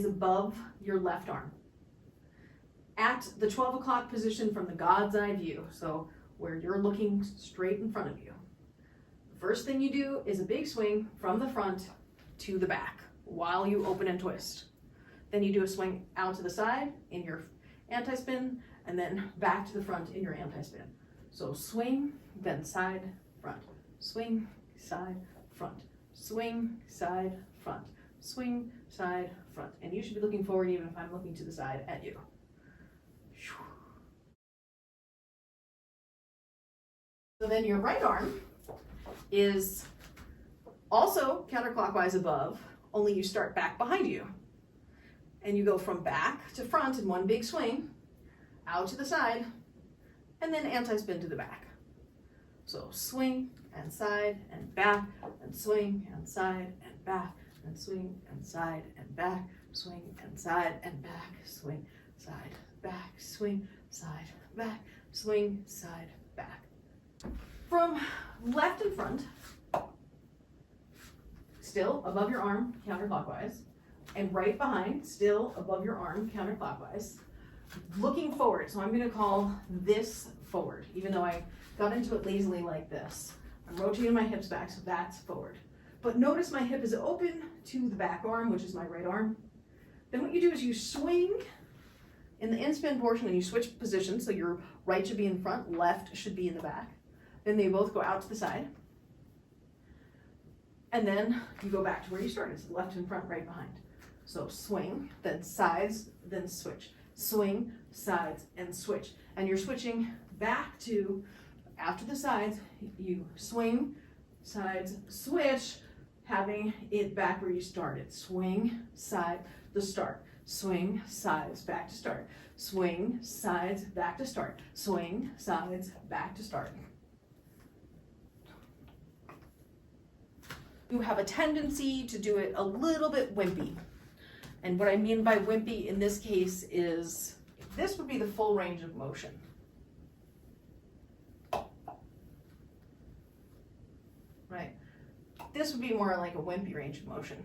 is above your left arm. At the 12 o'clock position from the God's eye view, so where you're looking straight in front of you. The first thing you do is a big swing from the front to the back while you open and twist. Then you do a swing out to the side in your anti-spin, and then back to the front in your anti-spin. So swing, then side, front. Swing, side, front. Swing, side, front. Swing, side, front. And you should be looking forward even if I'm looking to the side at you. So then your right arm is also counterclockwise above, only you start back behind you. And you go from back to front in one big swing, out to the side, and then anti-spin to the back. So swing and side and back, and swing and side and back, and swing and side and back, swing and side and back, swing, side, back, swing, side, back, swing, side, back. From left and front, still above your arm, counterclockwise, and right behind, still above your arm, counterclockwise, looking forward. So I'm going to call this forward, even though I got into it lazily like this. I'm rotating my hips back, so that's forward. But notice my hip is open to the back arm, which is my right arm. Then what you do is you swing in the in-spin portion and you switch positions, so your right should be in front, left should be in the back. Then they both go out to the side. And then you go back to where you started, so left in front, right behind. So swing, then sides, then switch. Swing, sides, and switch. And you're switching back to, after the sides, you swing, sides, switch, having it back where you started. Swing, side, the start. Swing, sides, back to start. Swing, sides, back to start. Swing, sides, back to start. You have a tendency to do it a little bit wimpy. And what I mean by wimpy in this case is, this would be the full range of motion. Right? This would be more like a wimpy range of motion,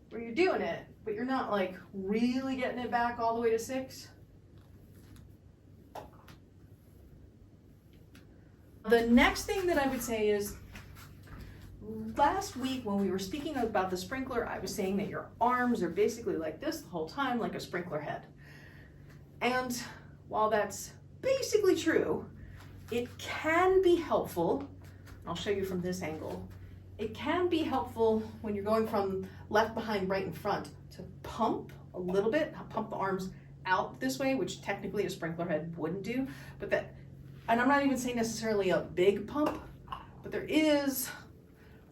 where you're doing it, but you're not like really getting it back all the way to 6. The next thing that I would say is, last week when we were speaking about the sprinkler, I was saying that your arms are basically like this the whole time, like a sprinkler head. And while that's basically true, it can be helpful. I'll show you from this angle. It can be helpful when you're going from left behind, right in front, to pump a little bit, pump the arms out this way, which technically a sprinkler head wouldn't do. But that, and I'm not even saying necessarily a big pump, but there is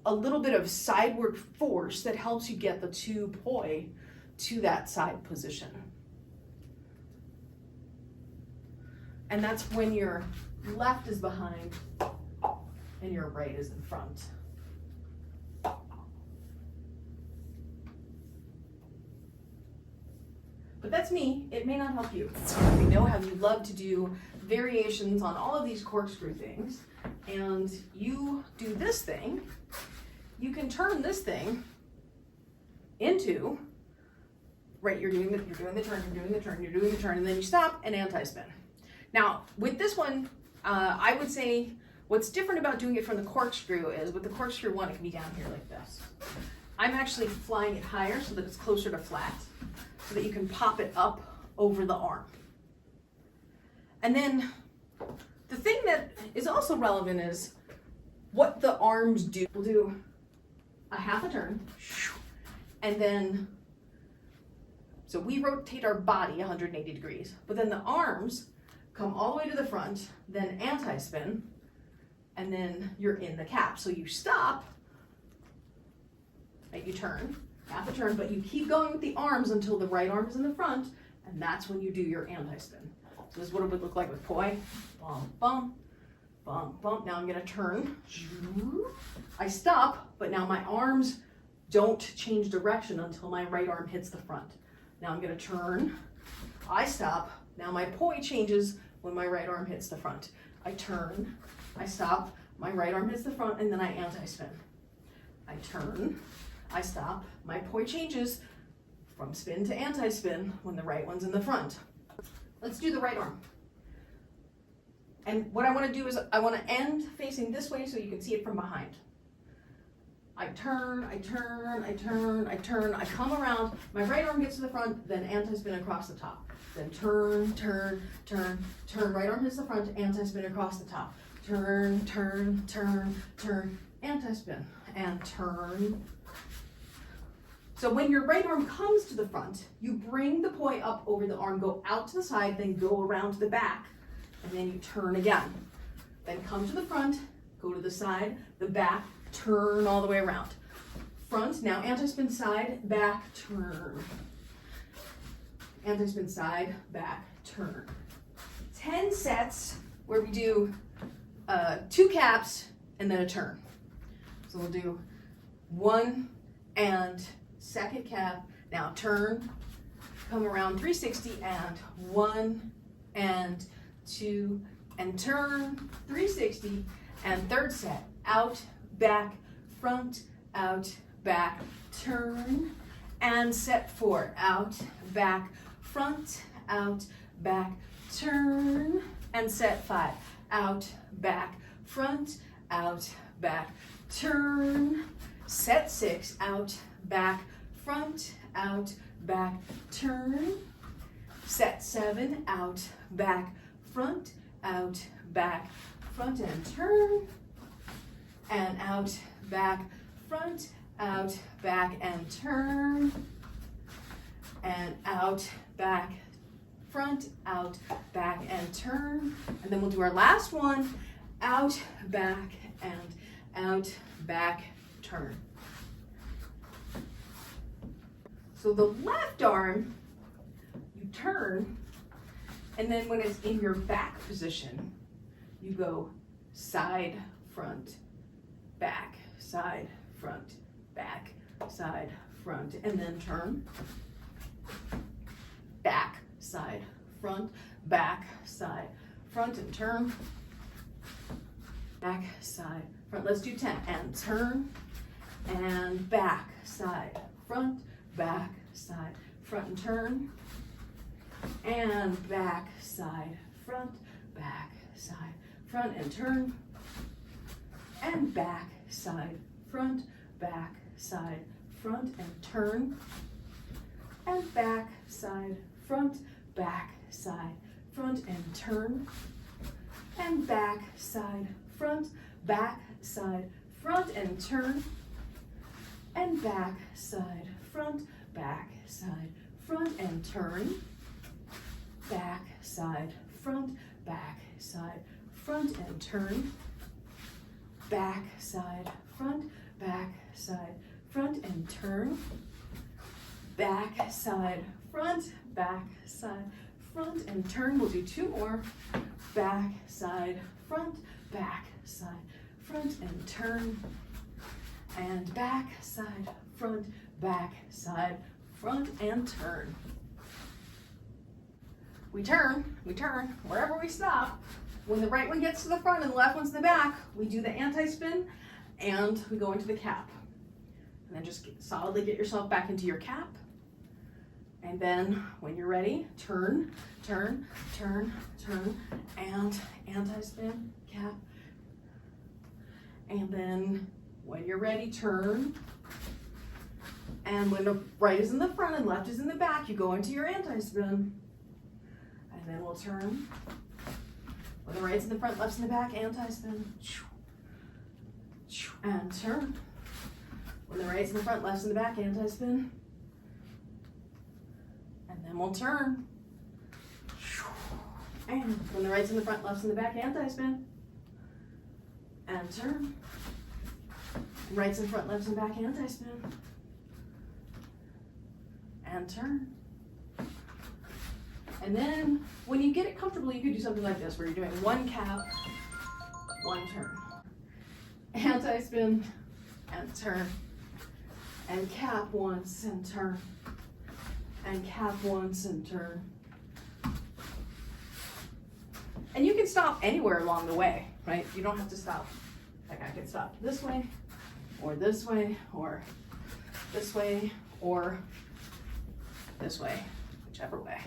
a little bit of sideward force that helps you get the 2 poi to that side position. And that's when your left is behind and your right is in front. But that's me. It may not help you. I know how you love to do variations on all of these corkscrew things, and you do this thing. You can turn this thing into, right, you're doing the turn, and then you stop and anti-spin. Now, with this one, I would say what's different about doing it from the corkscrew is with the corkscrew one, it can be down here like this. I'm actually flying it higher so that it's closer to flat, so that you can pop it up over the arm. And then the thing that is also relevant is what the arms do. We'll do a half a turn, and then, so we rotate our body 180 degrees, but then the arms come all the way to the front, then anti-spin, and then you're in the cap. So you stop, right, you turn, half a turn, but you keep going with the arms until the right arm is in the front, and that's when you do your anti-spin. So this is what it would look like with poi. Bum, bum, bum, bum. Now I'm gonna turn. I stop, but now my arms don't change direction until my right arm hits the front. Now I'm gonna turn. I stop. Now my poi changes when my right arm hits the front. I turn, I stop, my right arm hits the front, and then I anti-spin. I turn, I stop, my poi changes from spin to anti-spin when the right one's in the front. Let's do the right arm. And what I want to do is I want to end facing this way so you can see it from behind. I turn, I turn, I turn, I turn, I come around, my right arm gets to the front, then anti-spin across the top. Then turn, turn, turn, turn, right arm hits the front, anti-spin across the top. Turn, turn, turn, turn, anti-spin, and turn. So when your right arm comes to the front, you bring the poi up over the arm, go out to the side, then go around to the back, and then you turn again. Then come to the front, go to the side, the back, turn all the way around. Front, now anti-spin side, back, turn. Anti-spin side, back, turn. 10 sets where we do 2 caps and then a turn. So we'll do 1 and second cap, now turn, come around 360 and 1 and 2 and turn, 360 and third set, out, back, front, out, back, turn, and set 4, out, back, front, out, back, turn, and set 5, out, back, front, out, back, turn, set 6, out, back, front, out, back, turn, set 7, out, back, front, out, back, front, and turn, and out, back, front, out, back, and turn, and out, back, front, out, back, and turn. And then we'll do our last one, out, back, and out, back, turn. So the left arm, you turn, and then when it's in your back position, you go side, front, back, side, front, back, side, front, and then turn. Back, side, front, back, side, front, and turn. Back, side, front. Let's do 10. And turn, and back, side, front, back, side, front, and turn. And back, side, front, back, side, front, and turn. And back, side, front, back, side, front, and turn. And back, side, front, back, side, front, and turn. And back, side, front, back, side, front, and turn. And back, side, front, back, side, front, and turn. Back, side, front, back, side, front, and turn. Back, side, front, back, side, front, and turn. Back, side, front, back, side, front, and turn. We'll do 2 more. Back, side, front, back, side, front, and turn. And back, side, front, back, side, front, and turn. We turn, wherever we stop. When the right one gets to the front and the left one's in the back, we do the anti-spin and we go into the cap. And then just solidly get yourself back into your cap. And then when you're ready, turn, turn, turn, turn, and anti-spin, cap. And then when you're ready, turn. And when the right is in the front and left is in the back, you go into your anti-spin. And then we'll turn. When the right's in the front, left's in the back, anti-spin. And turn. When the right's in the front, left's in the back, anti-spin. And then we'll turn. And when the right's in the front, left's in the back, anti-spin. And turn. Right's in front, left's in the back, anti-spin. And turn. And then when you get it comfortable, you could do something like this, where you're doing 1 cap, 1 turn. Anti-spin, and turn. And cap once, and turn. And cap once, and turn. And you can stop anywhere along the way, right? You don't have to stop. Like I could stop this way, or this way, or this way, or this way, whichever way.